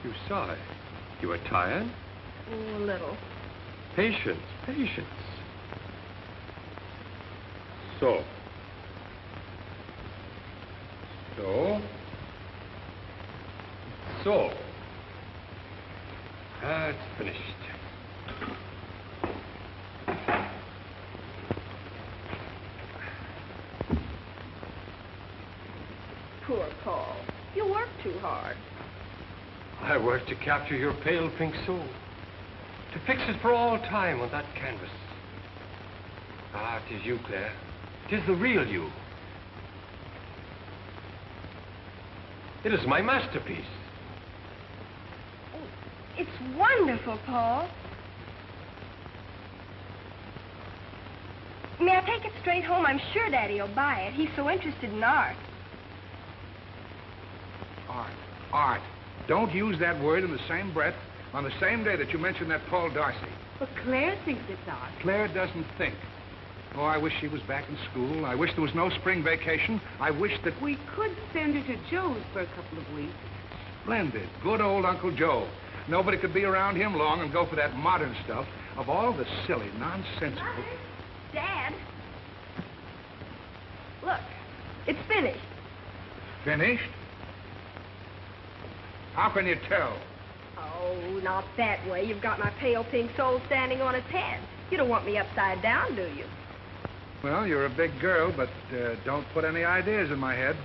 You sigh. You are tired? A little. Patience, patience. So. It's finished. Poor Paul. You work too hard. I work to capture your pale pink soul. To fix it for all time on that canvas. Ah, 'tis you, Claire. 'Tis the real you. It is my masterpiece. It's wonderful, Paul. May I take it straight home? I'm sure Daddy will buy it. He's so interested in art. Art. Don't use that word in the same breath on the same day that you mentioned that Paul Darcy. But Claire thinks it's art. Claire doesn't think. Oh, I wish she was back in school. I wish there was no spring vacation. I wish that... We could send her to Joe's for a couple of weeks. Splendid. Good old Uncle Joe. Nobody could be around him long and go for that modern stuff of all the silly, nonsensical... Mother? Dad? Look, it's finished. Finished? How can you tell? Oh, not that way. You've got my pale pink soul standing on its head. You don't want me upside down, do you? Well, you're a big girl, but don't put any ideas in my head.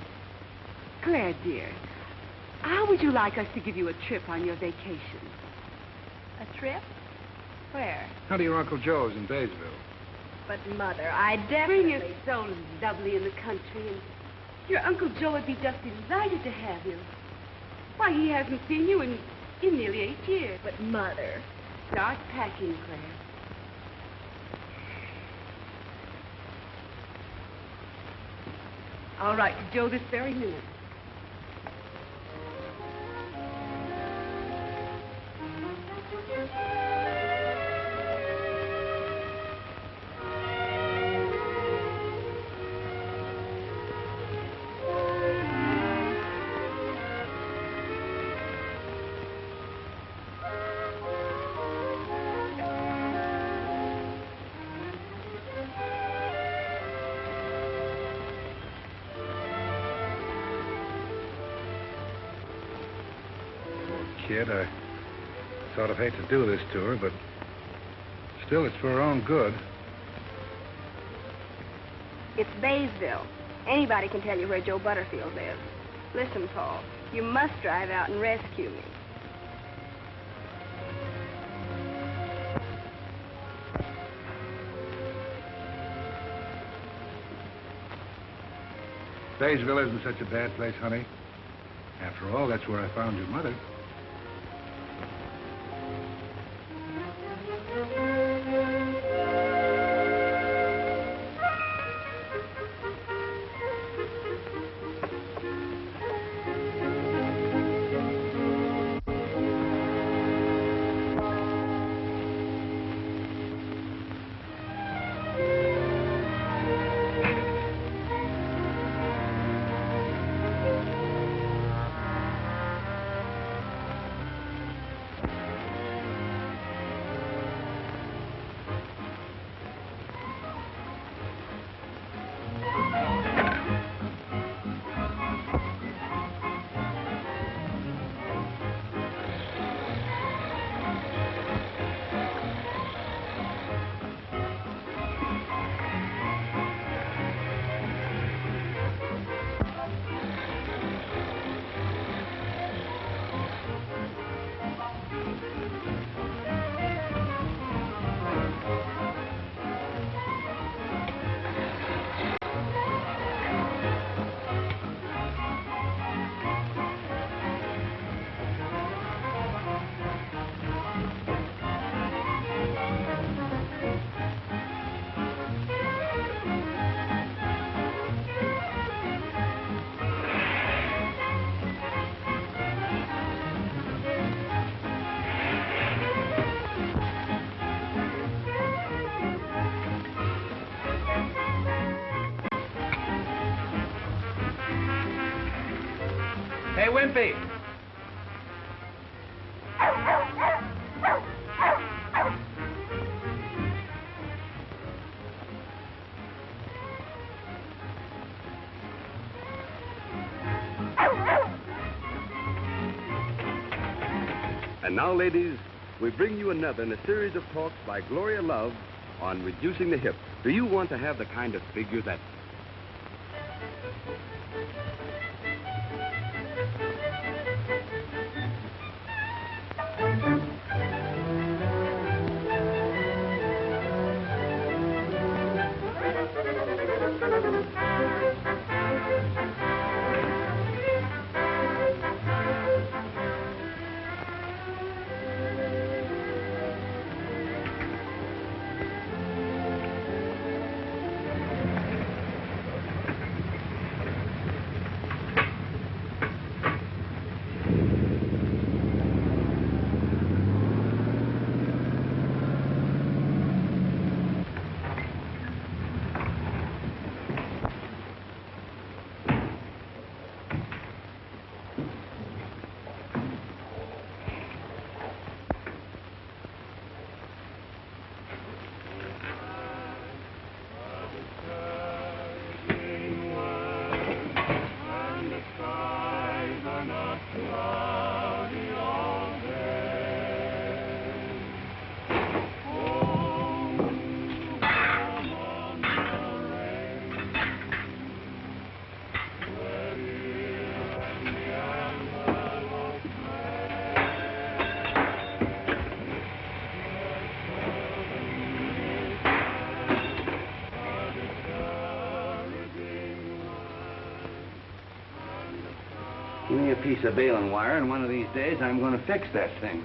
Claire, dear, how would you like us to give you a trip on your vacation? A trip? Where? How to your Uncle Joe's in Baysville. But, Mother, I definitely... Spring is so lovely in the country, and your Uncle Joe would be just delighted to have you. Why, he hasn't seen you in nearly 8 years. But, Mother... Start packing, Claire. All right, to Joe this very minute. Kid, I sort of hate to do this to her, but still, it's for her own good. It's Baysville. Anybody can tell you where Joe Butterfield lives. Listen, Paul, you must drive out and rescue me. Baysville isn't such a bad place, honey. After all, that's where I found your mother. Hey, Wimpy. And now, ladies, we bring you another in a series of talks by Gloria Love on reducing the hip. Do you want to have the kind of figure that... Give me a piece of baling wire, and one of these days I'm going to fix that thing.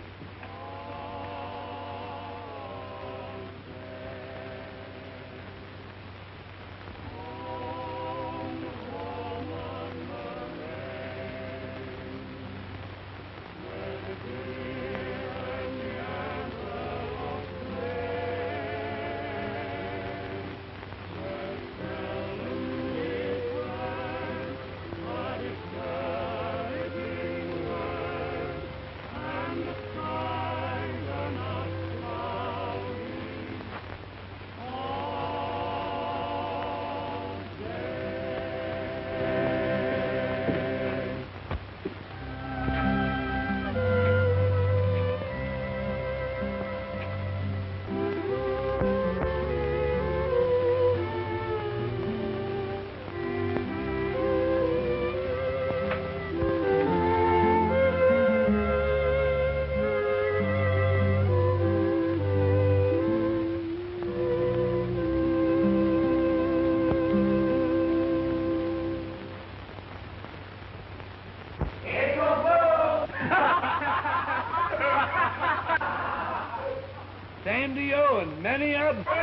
Same to you and many of them. Come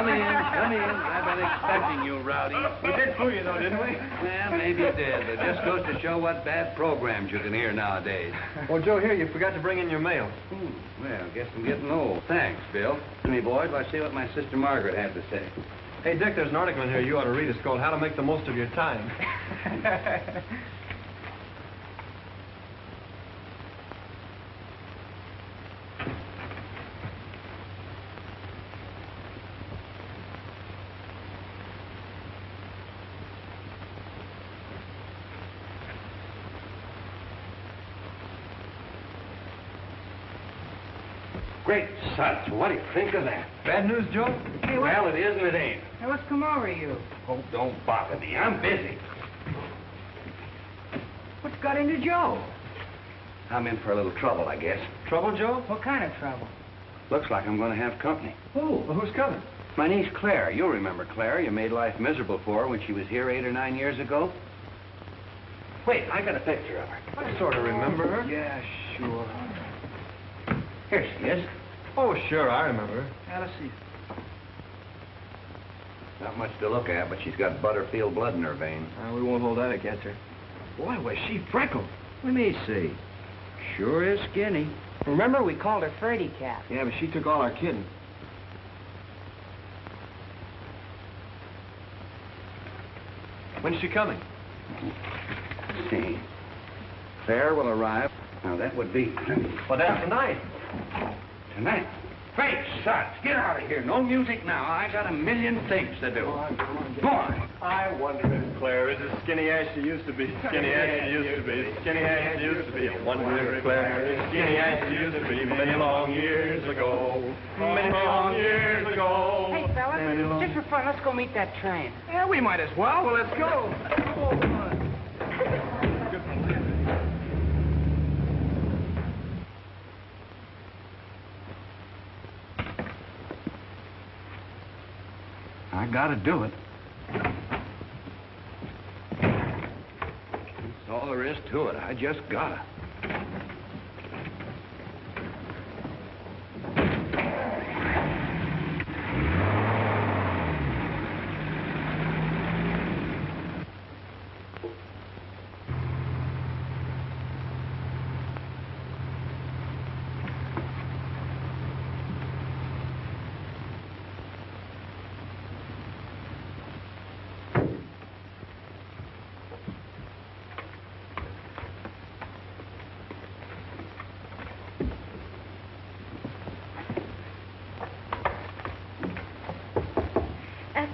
in. I've been expecting you, Rowdy. We did fool you, though, didn't we? Yeah, maybe you did, but it just goes to show what bad programs you can hear nowadays. Well, Joe, here, you forgot to bring in your mail. Well, guess I'm getting old. Thanks, Bill. Me, boys, let's see what my sister Margaret had to say. Hey, Dick, there's an article in here you ought to read. It's called How to Make the Most of Your Time. Great suds, what do you think of that? Bad news, Joe? Hey, Well, it is and it ain't. Hey, what's come over you? Oh, don't bother me. I'm busy. What's got into Joe? I'm in for a little trouble, I guess. Trouble, Joe? What kind of trouble? Looks like I'm going to have company. Oh, well, who's coming? My niece Claire. You'll remember Claire. You made life miserable for her when she was here 8 or 9 years ago. Wait, I got a picture of her. I sort of remember her. Yeah, sure. Here she is. Oh, sure, I remember her. Now, let's see. Not much to look at, but she's got Butterfield blood in her veins. We won't hold that against her. Boy, was she freckled. Let me see. Sure is skinny. Remember, we called her Fraidy Cat. Yeah, but she took all our kidding. When's she coming? Let's see. Claire will arrive. Now, that would be... Well, that's tonight. Tonight? Hey, Suds, get out of here. No music now. I got a million things to do. Go on. I wonder if Claire is as skinny as she used to be. Skinny as she used to be. Skinny as she used to be. I wonder if Claire is skinny as she used to be many long years ago. Many long years ago. Hey, fellas, just for fun, let's go meet that train. Yeah, we might as well. Well, let's go. I gotta do it. That's all there is to it. I just gotta.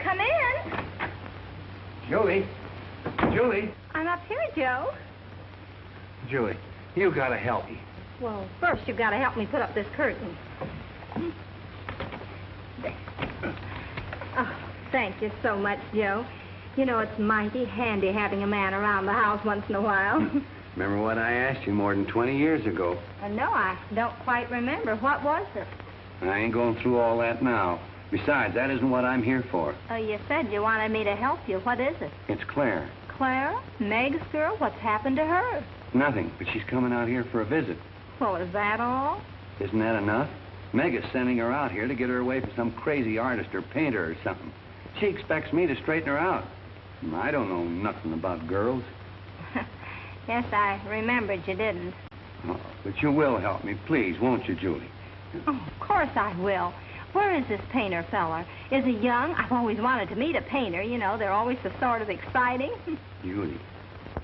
Come in. Julie. Julie. I'm up here, Joe. Julie, you gotta help me. Well, first you've got to help me put up this curtain. Oh, thank you so much, Joe. You know, it's mighty handy having a man around the house once in a while. Remember what I asked you more than 20 years ago? No, I don't quite remember. What was it? I ain't going through all that now. Besides, that isn't what I'm here for. Oh, you said you wanted me to help you. What is it? It's Claire. Clara? Meg's girl? What's happened to her? Nothing, but she's coming out here for a visit. Well, is that all? Isn't that enough? Meg is sending her out here to get her away from some crazy artist or painter or something. She expects me to straighten her out. I don't know nothing about girls. Yes, I remembered you didn't. Oh, but you will help me, please, won't you, Julie? Oh, of course I will. Where is this painter feller? Is he young? I've always wanted to meet a painter. You know, they're always so sort of exciting. Julie,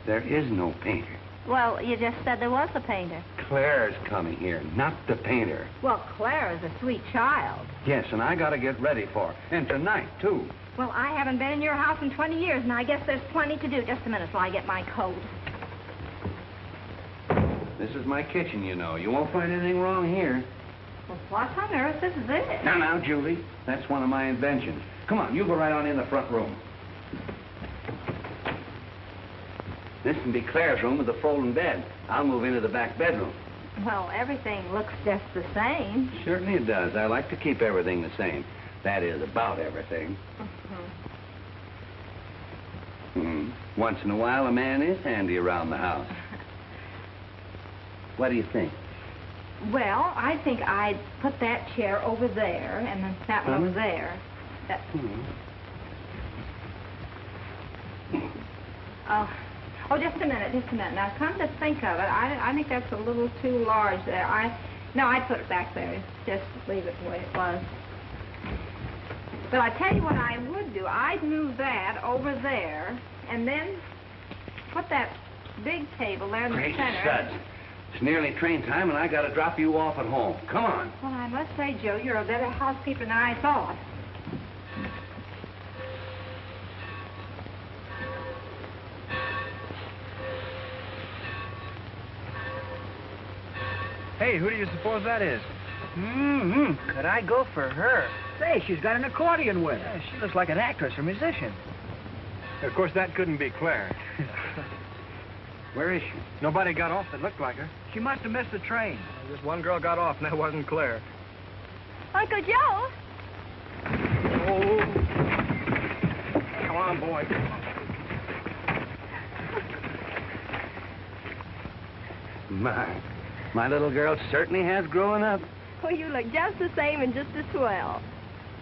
there is no painter. Well, you just said there was a painter. Claire's coming here, not the painter. Well, Claire is a sweet child. Yes, and I gotta get ready for her. And tonight, too. Well, I haven't been in your house in 20 years, and I guess there's plenty to do. Just a minute till I get my coat. This is my kitchen, you know. You won't find anything wrong here. Well, what on earth? This is it. Now, Julie. That's one of my inventions. Come on, you go right on in the front room. This can be Claire's room with a folding bed. I'll move into the back bedroom. Well, everything looks just the same. Certainly it does. I like to keep everything the same. That is, about everything. Once in a while, a man is handy around the house. What do you think? Well, I think I'd put that chair over there, and then that one over there. That... Oh, just a minute. Now, come to think of it, I think that's a little too large there. No, I'd put it back there. Just leave it the way it was. But I tell you what I would do. I'd move that over there, and then put that big table there in the center. Suds. It's nearly train time, and I got to drop you off at home. Come on. Well, I must say, Joe, you're a better housekeeper than I thought. Hey, who do you suppose that is? Could I go for her? Say, she's got an accordion with her. Yeah, she looks like an actress or musician. Of course, that couldn't be Claire. Where is she? Nobody got off that looked like her. She must have missed the train. Just one girl got off, and that wasn't Claire. Uncle Joe? Oh. Come on, boy. My little girl certainly has grown up. Well, you look just the same and just as swell.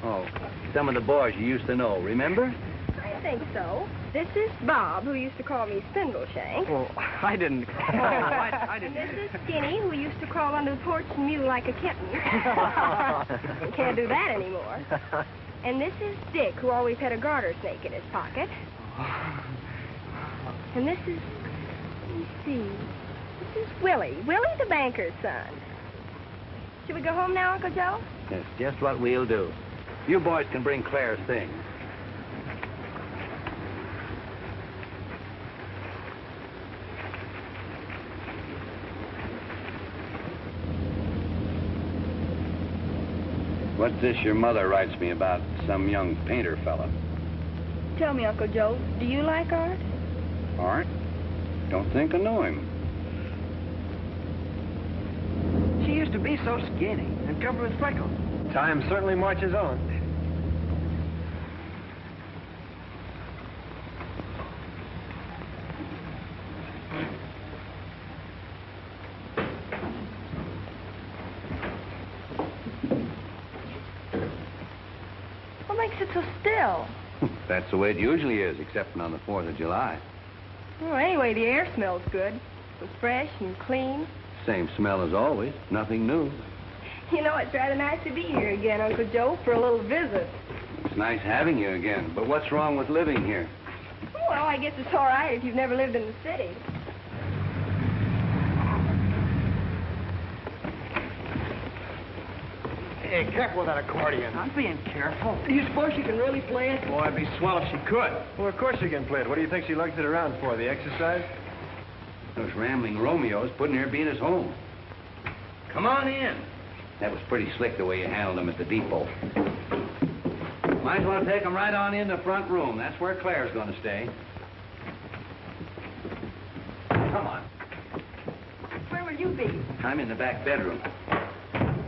Oh, some of the boys you used to know, remember? I think so. This is Bob, who used to call me Spindleshank. Oh, I didn't. I didn't. And this is Skinny, who used to crawl under the porch and mew like a kitten. Can't do that anymore. And this is Dick, who always had a garter snake in his pocket. And this is, let me see, this is Willie the banker's son. Should we go home now, Uncle Joe? That's just what we'll do. You boys can bring Claire's things. What's this your mother writes me about some young painter fella? Tell me, Uncle Joe, do you like art? Art? Don't think I know him. She used to be so skinny and covered with freckles. Time certainly marches on. What makes it so still? That's the way it usually is, except on the 4th of July. Well, anyway, the air smells good. It's fresh and clean. Same smell as always, nothing new. You know, it's rather nice to be here again, Uncle Joe, for a little visit. It's nice having you again, but what's wrong with living here? Well, I guess it's all right if you've never lived in the city. Hey, careful with that accordion. I'm being careful. Do you suppose she can really play it? Boy, it'd be swell if she could. Well, of course she can play it. What do you think she lugs it around for, the exercise? Those rambling Romeos putting their beat us home. Come on in. That was pretty slick the way you handled them at the depot. Might as well take them right on in the front room. That's where Claire's going to stay. Come on. Where will you be? I'm in the back bedroom.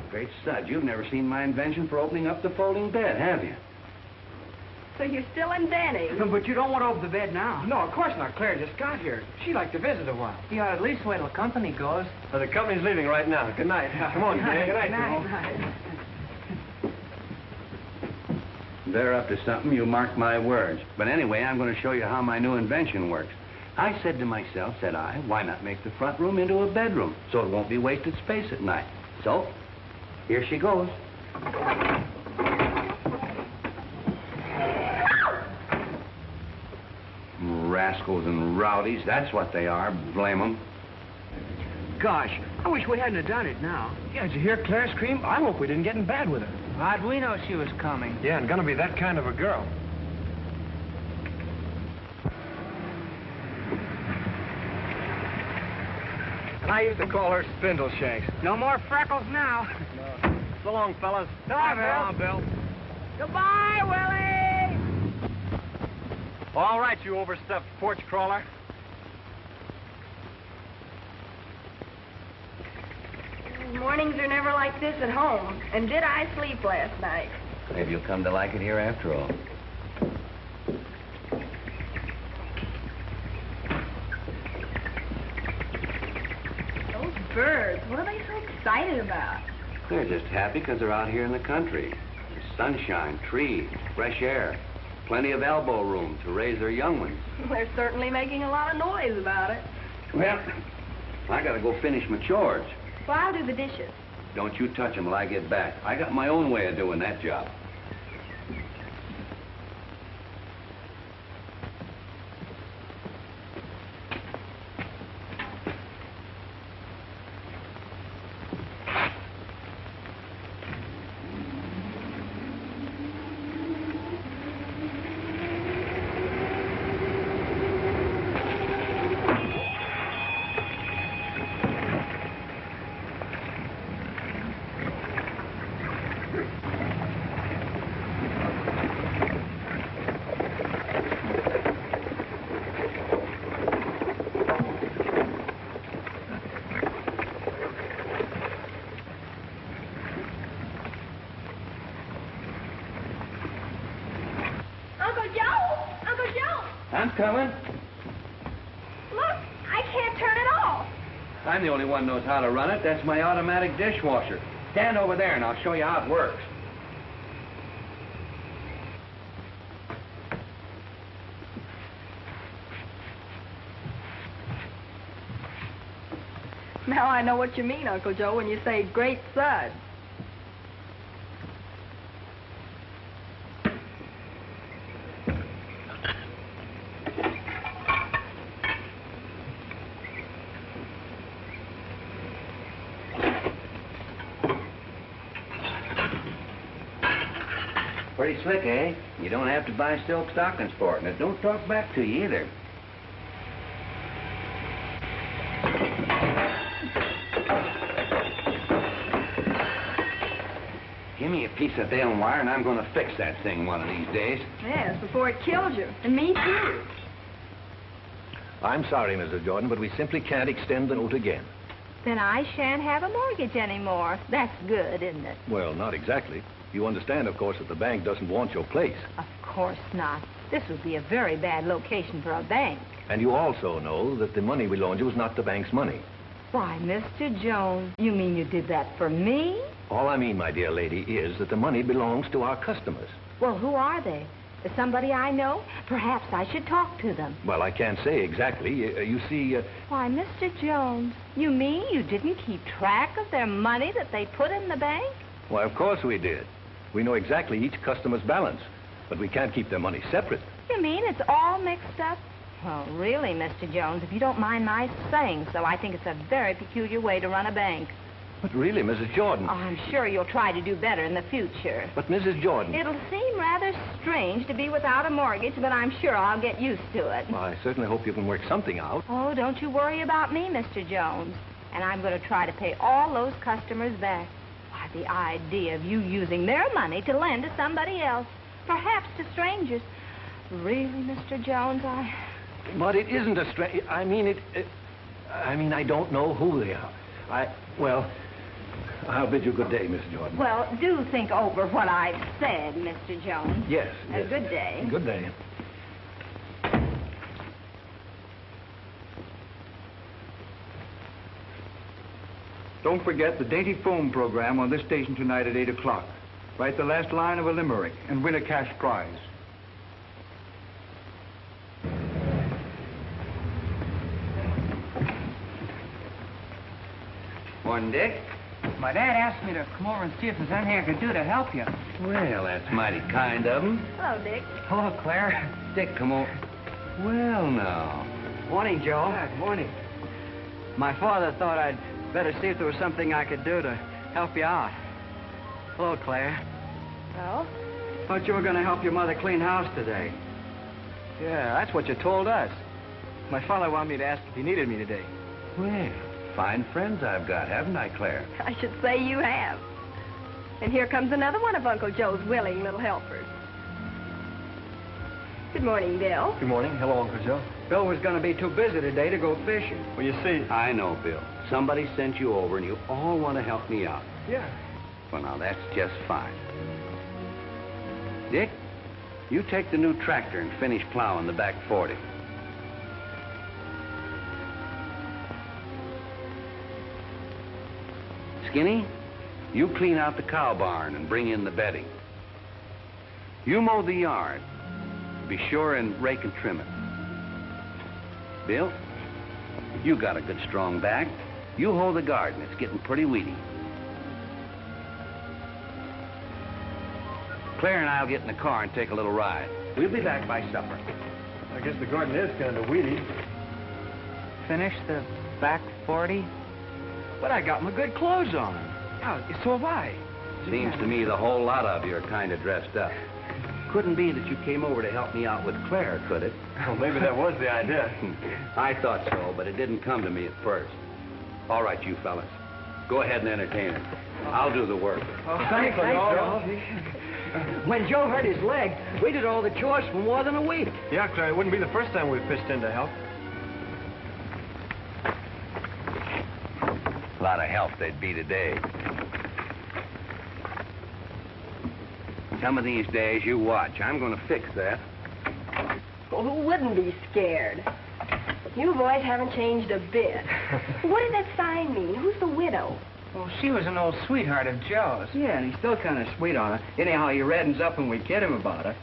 Great stud, you've never seen my invention for opening up the folding bed, have you? So you're still inventing? But you don't want to open the bed now. No, of course not. Claire just got here. She'd like to visit a while. You ought to at least wait till company goes. Well, the company's leaving right now. Good night. Come on, Gale. Good night, Night. They're up to something, you mark my words. But anyway, I'm going to show you how my new invention works. I said to myself, said I, why not make the front room into a bedroom so it won't be wasted space at night? So, here she goes. Rascals and rowdies, that's what they are, blame them. Gosh, I wish we hadn't have done it now. Yeah, did you hear Claire scream? I hope we didn't get in bad with her. How'd we know she was coming? Yeah, and gonna be that kind of a girl. And I used to call her Spindle Shanks. No more freckles now. So long, fellas. Bye, Bill. Goodbye, Willie! All right, you overstuffed porch crawler. Mornings are never like this at home. And did I sleep last night? Maybe you'll come to like it here after all. Those birds, what are they so excited about? They're just happy because they're out here in the country. There's sunshine, trees, fresh air, plenty of elbow room to raise their young ones. They're certainly making a lot of noise about it. Well, I gotta go finish my chores. Well, I'll do the dishes. Don't you touch them till I get back. I got my own way of doing that job. I'm coming. Look, I can't turn it off. I'm the only one knows how to run it. That's my automatic dishwasher. Stand over there and I'll show you how it works. Now I know what you mean, Uncle Joe, when you say great suds. Pretty slick, eh? You don't have to buy silk stockings for it, and it don't talk back to you either. Give me a piece of bale and wire, and I'm going to fix that thing one of these days. Yes, before it kills you. And me, too. I'm sorry, Mrs. Jordan, but we simply can't extend the note again. Then I shan't have a mortgage anymore. That's good, isn't it? Well, not exactly. You understand, of course, that the bank doesn't want your place. Of course not. This would be a very bad location for a bank. And you also know that the money we loaned you is not the bank's money. Why, Mr. Jones, you mean you did that for me? All I mean, my dear lady, is that the money belongs to our customers. Well, who are they? Is somebody I know? Perhaps I should talk to them. Well, I can't say exactly. You see... Why, Mr. Jones, you mean you didn't keep track of their money that they put in the bank? Why, of course we did. We know exactly each customer's balance, but we can't keep their money separate. You mean it's all mixed up? Well, really, Mr. Jones, if you don't mind my saying so, I think it's a very peculiar way to run a bank. But really, Mrs. Jordan... Oh, I'm sure you'll try to do better in the future. But, Mrs. Jordan... It'll seem rather strange to be without a mortgage, but I'm sure I'll get used to it. Well, I certainly hope you can work something out. Oh, don't you worry about me, Mr. Jones. And I'm going to try to pay all those customers back. Why, the idea of you using their money to lend to somebody else, perhaps to strangers. Really, Mr. Jones, But it isn't a strange... I mean, I don't know who they are. Well, I'll bid you good day, Miss Jordan. Well, do think over what I've said, Mr. Jones. Yes, yes. Good day. Good day. Don't forget the dainty foam program on this station tonight at 8 o'clock. Write the last line of a limerick and win a cash prize. Morning, Dick. My dad asked me to come over and see if there's anything I could do to help you. Well, that's mighty kind of him. Hello, Dick. Hello, Claire. Dick, come over. Well, now. Morning, Joe. Good morning. My father thought I'd better see if there was something I could do to help you out. Hello, Claire. Well? Thought you were going to help your mother clean house today. Yeah, that's what you told us. My father wanted me to ask if you needed me today. Well, fine friends I've got, haven't I, Claire? I should say you have. And here comes another one of Uncle Joe's willing little helpers. Good morning, Bill. Good morning. Hello, Uncle Joe. Bill was going to be too busy today to go fishing. Well, you see... I know, Bill. Somebody sent you over, and you all want to help me out. Yeah. Well, now, that's just fine. Dick, you take the new tractor and finish plowing the back 40. Skinny, you clean out the cow barn and bring in the bedding. You mow the yard. Be sure and rake and trim it. Bill, you got a good strong back. You hoe the garden. It's getting pretty weedy. Claire and I'll get in the car and take a little ride. We'll be back by supper. I guess the garden is kind of weedy. Finish the back 40? But I got my good clothes on. Oh, so have I. Seems to me the whole lot of you are kind of dressed up. Couldn't be that you came over to help me out with Claire, could it? Well, maybe that was the idea. I thought so, but it didn't come to me at first. All right, you fellas. Go ahead and entertain her. I'll do the work. Oh, thanks, Joe. When Joe hurt his leg, we did all the chores for more than a week. Yeah, Claire, it wouldn't be the first time we've pitched in to help. A lot of help they'd be today. Some of these days, you watch. I'm going to fix that. Well, who wouldn't be scared? You boys haven't changed a bit. What did that sign mean? Who's the widow? Well, she was an old sweetheart of Joe's. Yeah, and he's still kind of sweet on her. Anyhow, he reddens up when we kid him about her.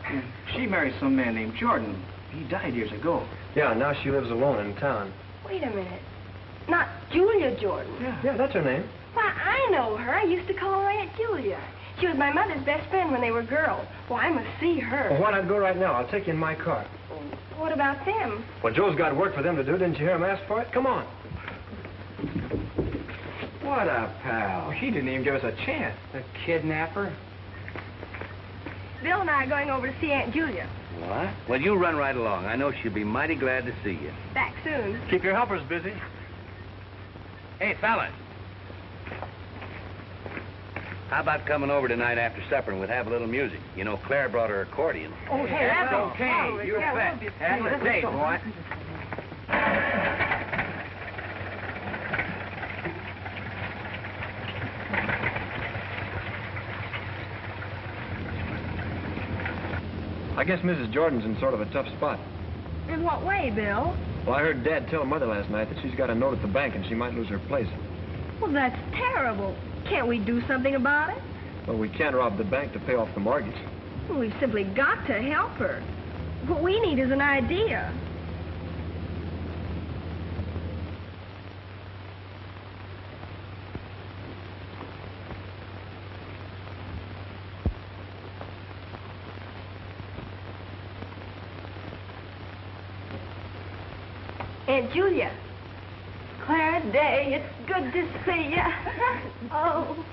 She married some man named Jordan. He died years ago. Yeah, now she lives alone in town. Wait a minute. Not Julia Jordan. Yeah, that's her name. Why, I know her. I used to call her Aunt Julia. She was my mother's best friend when they were girls. Well, I must see her. Well, why not go right now? I'll take you in my car. What about them? Well, Joe's got work for them to do. Didn't you hear him ask for it? Come on. What a pal. He didn't even give us a chance. The kidnapper? Bill and I are going over to see Aunt Julia. What? Well, you run right along. I know she'll be mighty glad to see you. Back soon. Keep your helpers busy. Hey, fellas. How about coming over tonight after supper and we'll have a little music? You know, Claire brought her accordion. Oh, hey, that's okay. You bet. Have a date, boy. I guess Mrs. Jordan's in sort of a tough spot. In what way, Bill? Well, I heard Dad tell Mother last night that she's got a note at the bank and she might lose her place. Well, that's terrible. Can't we do something about it? Well, we can't rob the bank to pay off the mortgage. Well, we've simply got to help her. What we need is an idea. Aunt Julia. Clara Day, it's good to see you. Oh.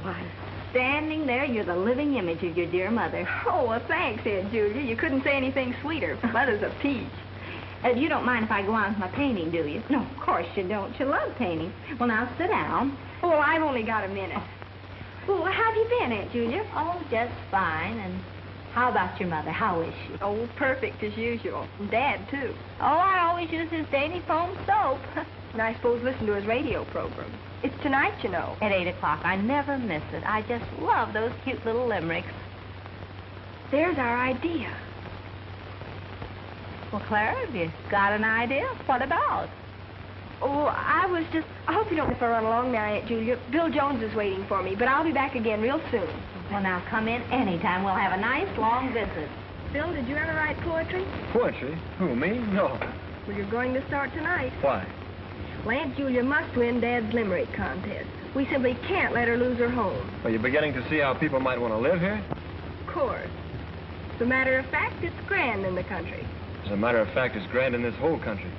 Why, standing there, you're the living image of your dear mother. Oh, well, thanks, Aunt Julia. You couldn't say anything sweeter. Mother's a peach. You don't mind if I go on with my painting, do you? No, of course you don't. You love painting. Well, now, sit down. Oh, well, I've only got a minute. Well, how have you been, Aunt Julia? Oh, just fine. And how about your mother? How is she? Oh, perfect as usual. Dad, too. Oh, I always use his dainty foam soap. And I suppose listen to his radio program. It's tonight, you know. At 8 o'clock. I never miss it. I just love those cute little limericks. There's our idea. Well, Clara, have you got an idea? What about? Oh, I hope you don't have to run along now, Aunt Julia. Bill Jones is waiting for me, but I'll be back again real soon. Well, now, come in anytime. We'll have a nice, long visit. Bill, did you ever write poetry? Poetry? Who, me? No. Well, you're going to start tonight. Why? Well, Aunt Julia must win Dad's limerick contest. We simply can't let her lose her home. Are you beginning to see how people might want to live here? Of course. As a matter of fact, it's grand in the country. As a matter of fact, it's grand in this whole country.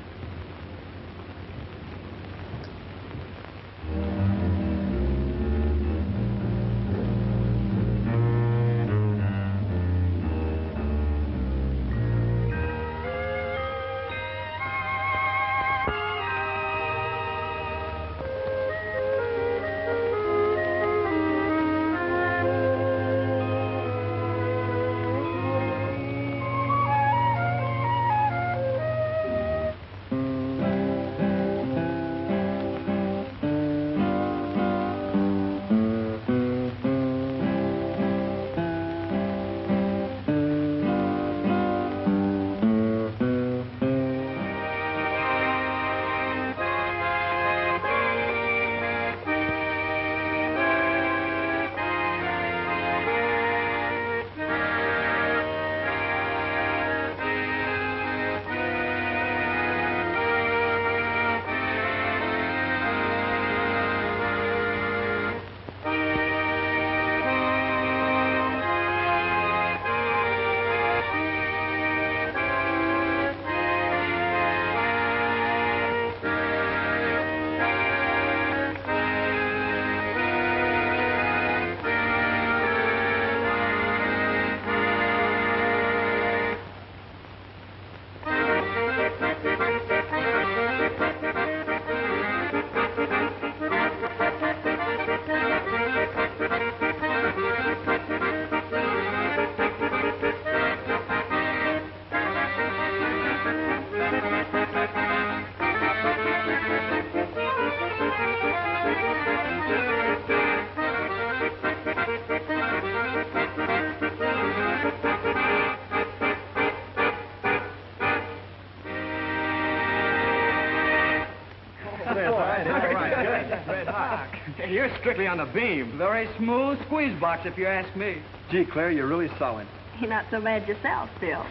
You're strictly on the beam. Very smooth squeeze box, if you ask me. Gee, Claire, you're really solid. You're not so bad yourself, Bill.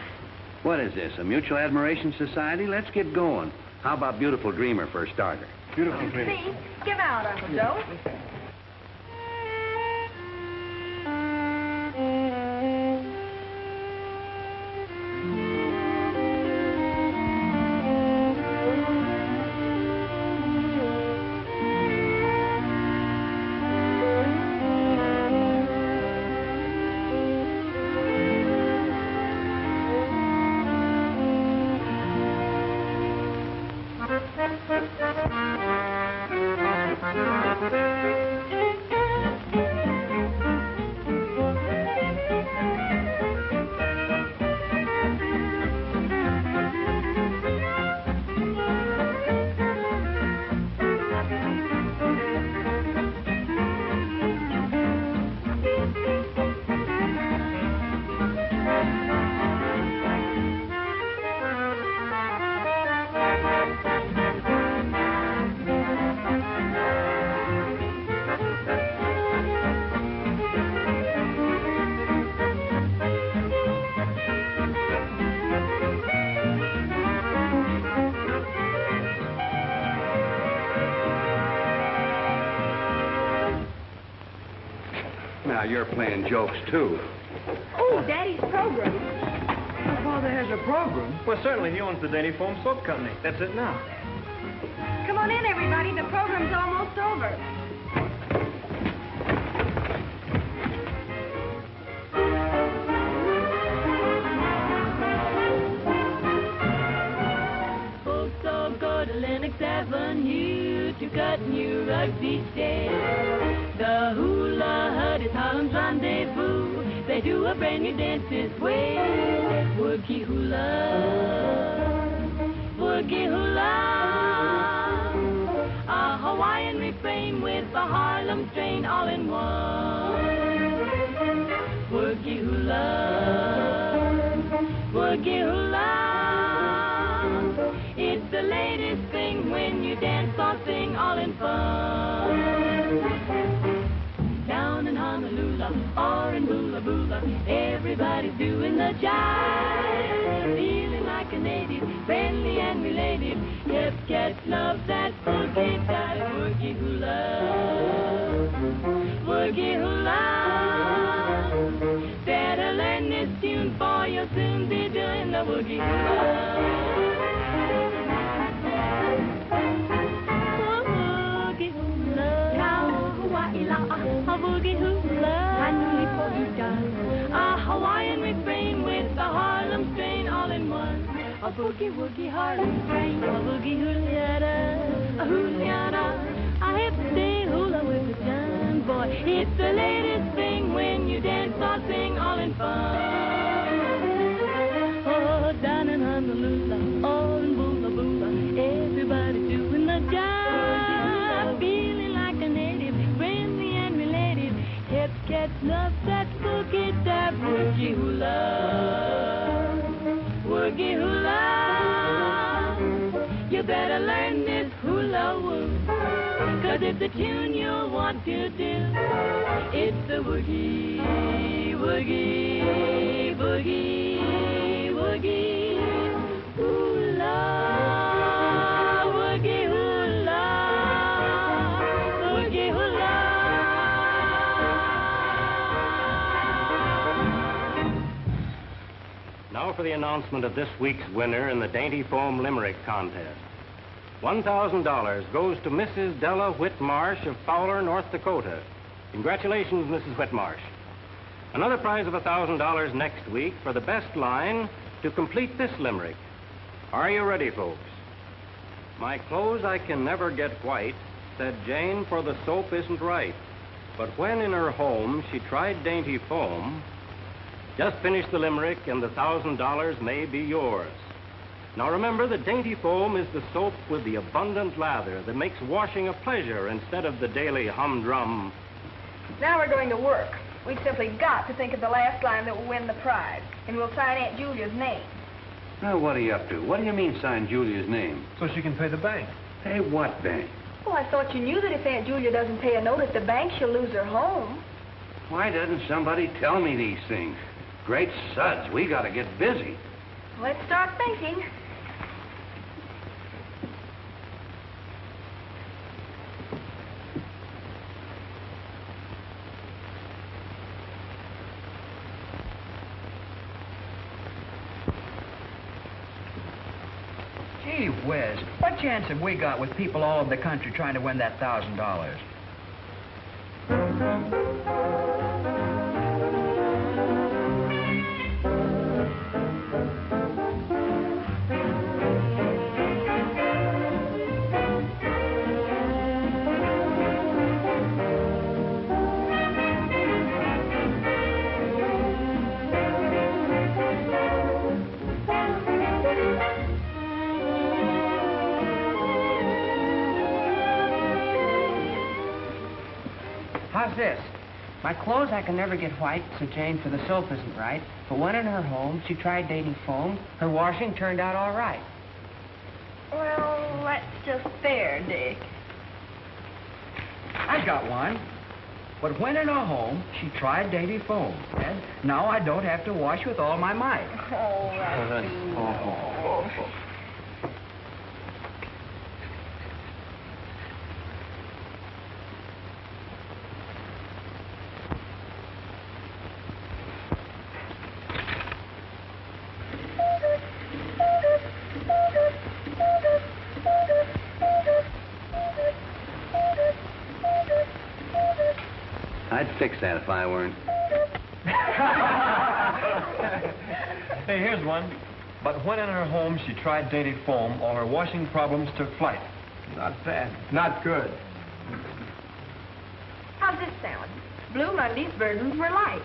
What is this, a mutual admiration society? Let's get going. How about Beautiful Dreamer for a starter? Beautiful Dreamer. See? Give out, Uncle Joe. Now, you're playing jokes, too. Oh, Daddy's program. My father has a program. Well, certainly, he owns the Dainty Foam Soap Company. That's it now. Come on in, everybody. The program's almost over. Folks all go to Lenox Avenue to cut new rugs each day. The hula hut is Harlem's rendezvous. They do a brand new dance this way. Woogie hula, woogie hula. A Hawaiian refrain with a Harlem strain all in one. Woogie hula, woogie hula. It's the latest thing when you dance or sing all in fun. Down in Honolulu or in Bula Bula, everybody's doing the jive. Feeling like a native, friendly and related. Yep, cats love that boogie type. Woogie hula, woogie hula. Better learn this tune for you'll soon be doing the woogie hula. A boogie hula, a Hawaiian refrain with a Harlem strain all in one. A boogie woogie Harlem strain, a boogie hula, a hula, a hip day hula with the John boy. It's the latest thing when you dance or sing all in fun. Oh, down in Honolulu, all in Bula Bula, everybody's doing the jive, feeling like a native, friendly and related. Hip cats love that boogie tap. Woogie hula, woogie hula. You better learn this hula woo, 'cause it's a tune you'll want to do. It's the woogie, woogie, boogie, woogie hula, woogie hula, woogie hula. Now for the announcement of this week's winner in the Dainty Foam Limerick Contest. $1,000 goes to Mrs. Della Whitmarsh of Fowler, North Dakota. Congratulations, Mrs. Whitmarsh. Another prize of $1,000 next week for the best line to complete this limerick. Are you ready, folks? My clothes I can never get white, said Jane, for the soap isn't right. But when in her home she tried Dainty Foam, just finish the limerick and the $1,000 may be yours. Now remember that Dainty Foam is the soap with the abundant lather that makes washing a pleasure instead of the daily humdrum. Now we're going to work. We've simply got to think of the last line that will win the prize, and we'll sign Aunt Julia's name. Now, what are you up to? What do you mean, sign Julia's name? So she can pay the bank. Hey, what bank? Well, I thought you knew that if Aunt Julia doesn't pay a note at the bank, she'll lose her home. Why doesn't somebody tell me these things? Great suds, we gotta get busy. Let's start thinking. Gee whiz, what chance have we got with people all over the country trying to win that $1,000? How's this? My clothes I can never get white, said Jane, for the soap isn't right. But when in her home she tried Dainty Foam, her washing turned out all right. Well, that's just fair, Dick. I got one. But when in her home, she tried Dainty Foam. And now I don't have to wash with all my might. Oh, that's fix that if I weren't. Hey, here's one. But when in her home she tried dainty foam, all her washing problems took flight. Not bad. Not good. How's this sound? Blue Monday's burdens were light.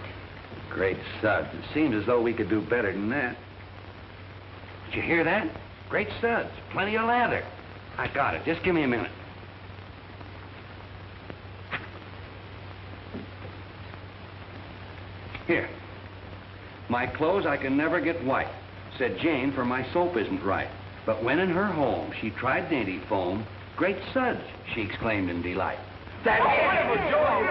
Great suds. It seems as though we could do better than that. Did you hear that? Great suds. Plenty of lather. I got it. Just give me a minute. Here. My clothes I can never get white. Said Jane, for my soap isn't right. But when in her home she tried dainty foam, great suds, she exclaimed in delight. That's wonderful, Joy.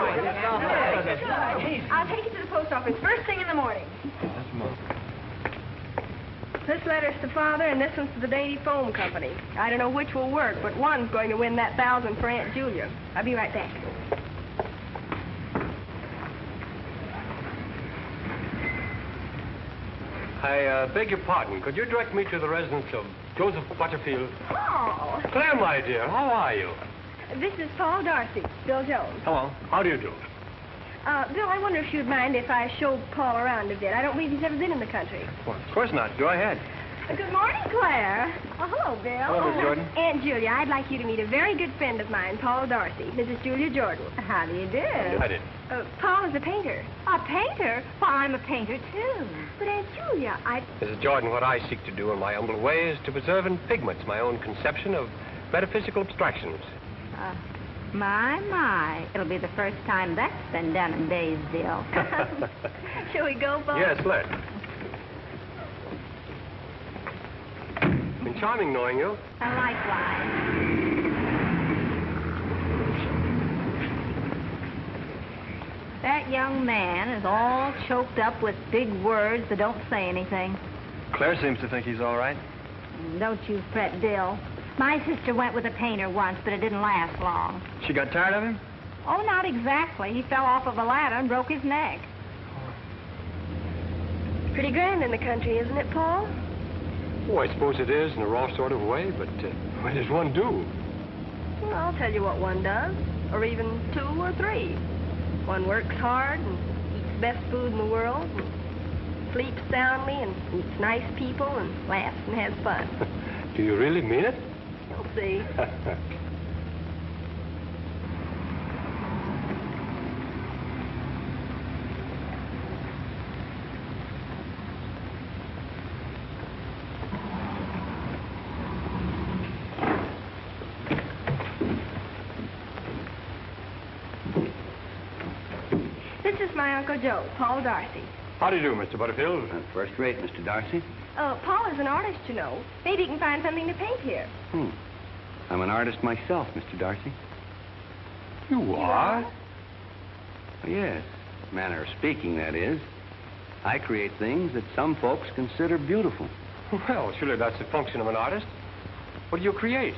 I'll take it to the post office first thing in the morning. That's Mom. This letter's to Father, and this one's to the Dainty Foam Company. I don't know which will work, but one's going to win that $1,000 for Aunt Julia. I'll be right back. I beg your pardon. Could you direct me to the residence of Joseph Butterfield? Oh. Claire, my dear, how are you? This is Paul Darcy, Bill Jones. Hello. How do you do? Bill, I wonder if you'd mind if I showed Paul around a bit. I don't believe he's ever been in the country. Well, of course not. Go ahead. Good morning, Claire. Oh, hello, Bill. Hello, Miss Jordan. Aunt Julia, I'd like you to meet a very good friend of mine, Paul Darcy, Mrs. Julia Jordan. How do you do? I did. Paul is a painter. A painter? Well, I'm a painter, too. But, Aunt Julia, Mrs. Jordan, what I seek to do in my humble way is to preserve in pigments my own conception of metaphysical abstractions. My. It'll be the first time that's been done in Baysville. Shall we go, Paul? Yes, let's. Been charming knowing you. Likewise. That young man is all choked up with big words that don't say anything. Claire seems to think he's all right. Don't you fret, Bill. My sister went with a painter once, but it didn't last long. She got tired of him? Oh, not exactly. He fell off of a ladder and broke his neck. Pretty grand in the country, isn't it, Paul? Oh, I suppose it is in a raw sort of way, but what does one do? Well, I'll tell you what one does, or even 2 or 3. One works hard and eats the best food in the world, and sleeps soundly and meets nice people and laughs and has fun. Do you really mean it? You'll see. This is my Uncle Joe, Paul Darcy. How do you do, Mr. Butterfield? First rate, Mr. Darcy. Paul is an artist, you know. Maybe he can find something to paint here. I'm an artist myself, Mr. Darcy. You are? Yes. Manner of speaking, that is. I create things that some folks consider beautiful. Well, surely that's the function of an artist. What do you create?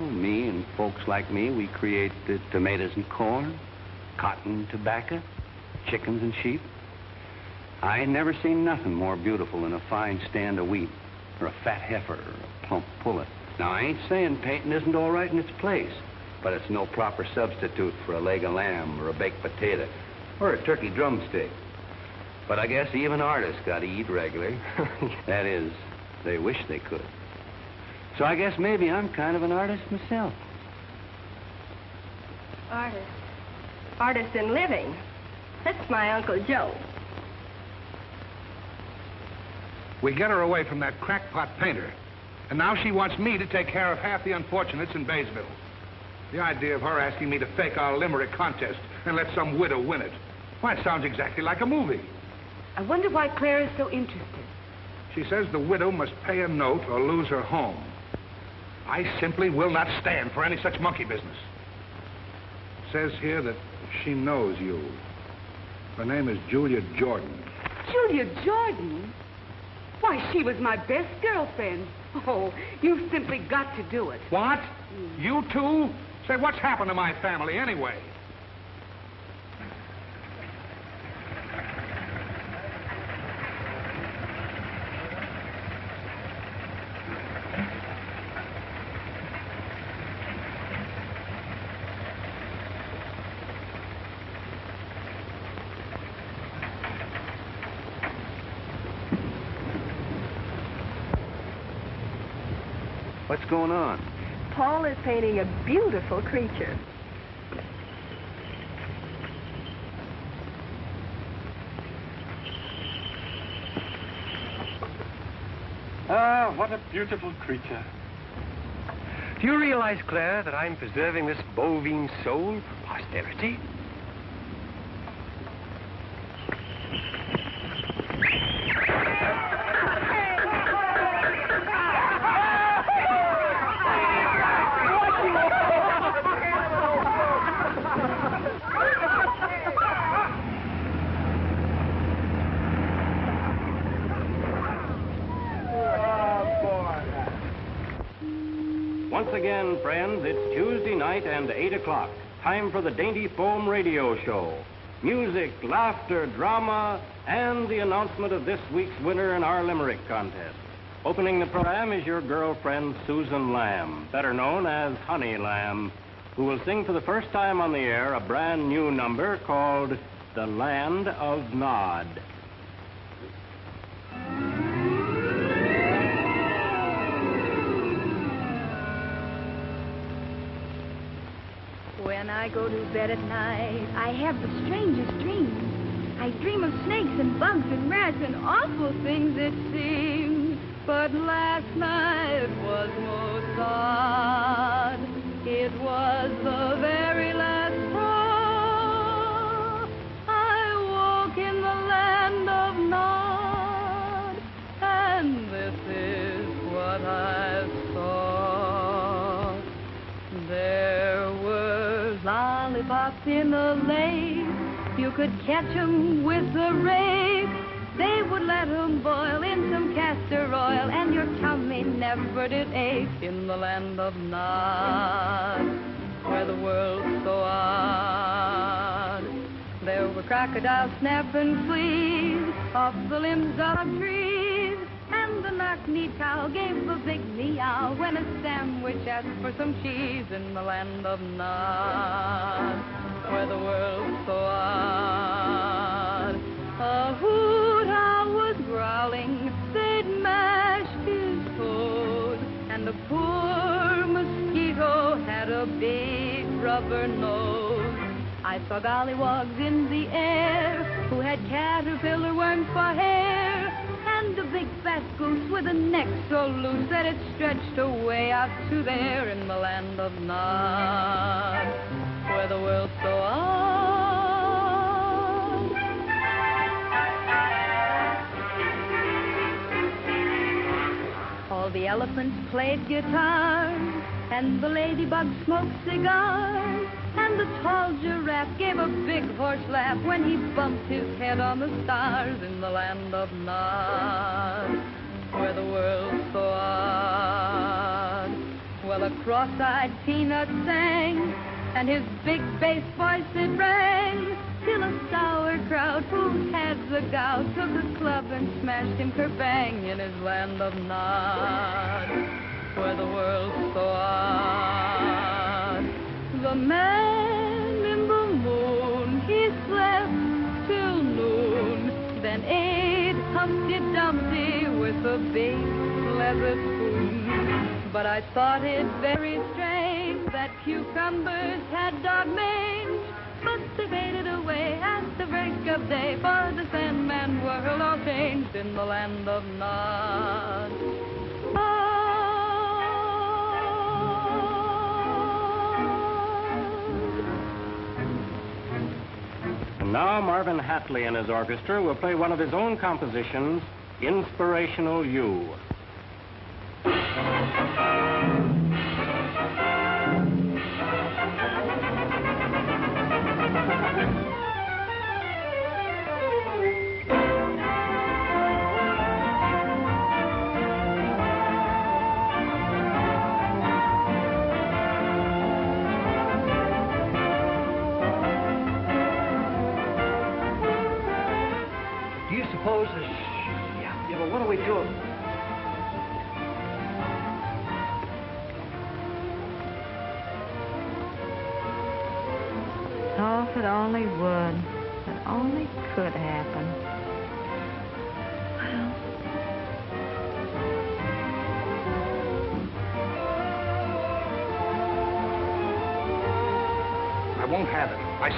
Well, me and folks like me, we create tomatoes and corn, cotton and tobacco, chickens and sheep. I ain't never seen nothing more beautiful than a fine stand of wheat, or a fat heifer, or a plump pullet. Now, I ain't saying painting isn't all right in its place, but it's no proper substitute for a leg of lamb, or a baked potato, or a turkey drumstick. But I guess even artists got to eat regular. That is, they wish they could. So I guess maybe I'm kind of an artist myself. Artist. Artist in living. That's my Uncle Joe. We get her away from that crackpot painter, and now she wants me to take care of half the unfortunates in Baysville. The idea of her asking me to fake our limerick contest and let some widow win it. Why, it sounds exactly like a movie. I wonder why Claire is so interested. She says the widow must pay a note or lose her home. I simply will not stand for any such monkey business. It says here that she knows you. Her name is Julia Jordan. Julia Jordan? Why, she was my best girlfriend. Oh, you've simply got to do it. What? You too? Say, what's happened to my family anyway? What's going on? Paul is painting a beautiful creature. Ah, what a beautiful creature. Do you realize, Claire, that I'm preserving this bovine soul for posterity? Once again, friends, it's Tuesday night and 8 o'clock. Time for the Dainty Foam Radio Show. Music, laughter, drama, and the announcement of this week's winner in our Limerick contest. Opening the program is your girlfriend, Susan Lamb, better known as Honey Lamb, who will sing for the first time on the air a brand new number called The Land of Nod. When I go to bed at night, I have the strangest dreams. I dream of snakes and bugs and rats and awful things it seems. But last night was most odd. It was the very last straw. I woke in the land of Nod, and this is what I saw. There were lollipops in the lake. You could catch 'em with a rake. They would let 'em boil in some castor oil, and your tummy never did ache in the land of Nod, where the world's so odd. There were crocodiles snapping fleas off the limbs of trees, and the knock-kneed cow gave a big meow when a sandwich asked for some cheese in the land of Nod, where the world's so odd. A hoot owl was growling, they'd mashed his toes, and the poor mosquito had a big rubber nose. I saw gollywogs in the air who had caterpillar worms for hair, and a big fat goose with a neck so loose that it stretched away out to there in the land of Nod, where the world's so odd. All the elephants played guitars, and the ladybug smoked cigars, and the tall giraffe gave a big horse laugh when he bumped his head on the stars in the land of Nod, where the world's so odd. Well, a cross-eyed peanut sang, and his big bass voice it rang, till a sauerkraut who had the gout took a club and smashed him kerbang in his land of Nod, where the world's so odd. The man in the moon, he slept till noon, then ate Humpty Dumpty with a big leather spoon. But I thought it very strange that cucumbers had dog mange, but they faded away at the break of day, for the Sandman world all changed in the land of Nod. And now Marvin Hatley and his orchestra will play one of his own compositions, Inspirational You. Do you suppose this... Yeah, but what do we do? Oh, if it only would. If it only could happen. Well...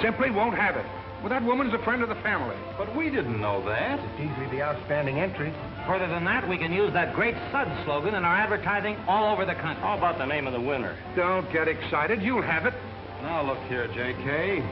simply won't have it. Well, that woman's a friend of the family. But we didn't know that. It's easily the outstanding entry. Further than that, we can use that great Sud slogan in our advertising all over the country. How about the name of the winner? Don't get excited. You'll have it. Now, look here, J.K.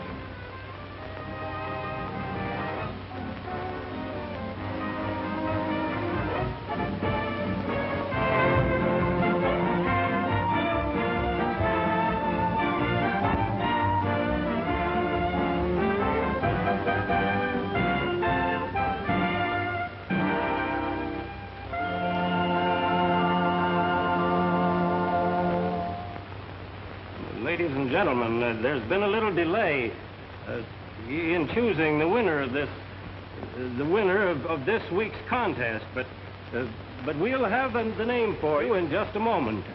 Ladies and gentlemen, there's been a little delay in choosing the winner of this, of this week's contest, but we'll have the name for you in just a moment.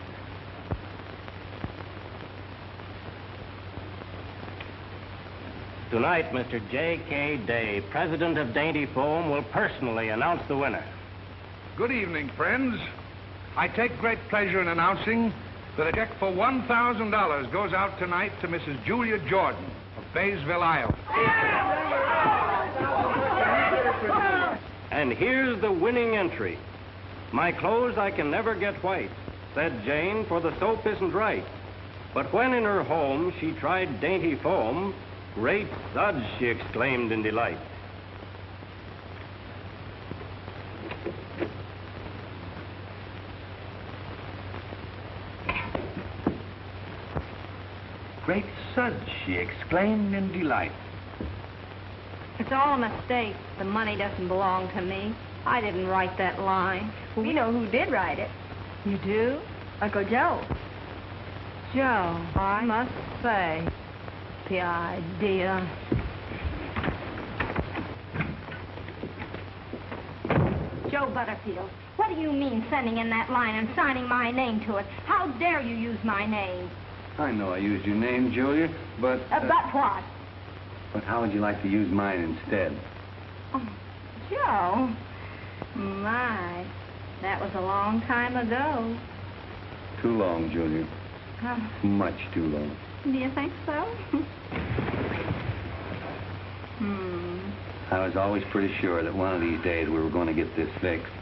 Tonight, Mr. J.K. Day, president of Dainty Foam, will personally announce the winner. Good evening, friends. I take great pleasure in announcing that a check for $1,000 goes out tonight to Mrs. Julia Jordan of Baysville, Iowa. And here's the winning entry. My clothes I can never get white, said Jane, for the soap isn't right. But when in her home she tried Dainty Foam, great suds, she exclaimed in delight. Great suds, she exclaimed in delight. It's all a mistake. The money doesn't belong to me. I didn't write that line. Well, we know who did write it. You do? Uncle Joe. Joe, I must say, the idea. Joe Butterfield, what do you mean sending in that line and signing my name to it? How dare you use my name? I know I used your name, Julia, but... But what? But how would you like to use mine instead? Oh, Joe. My, that was a long time ago. Too long, Julia. Oh. Much too long. Do you think so? I was always pretty sure that one of these days we were going to get this fixed.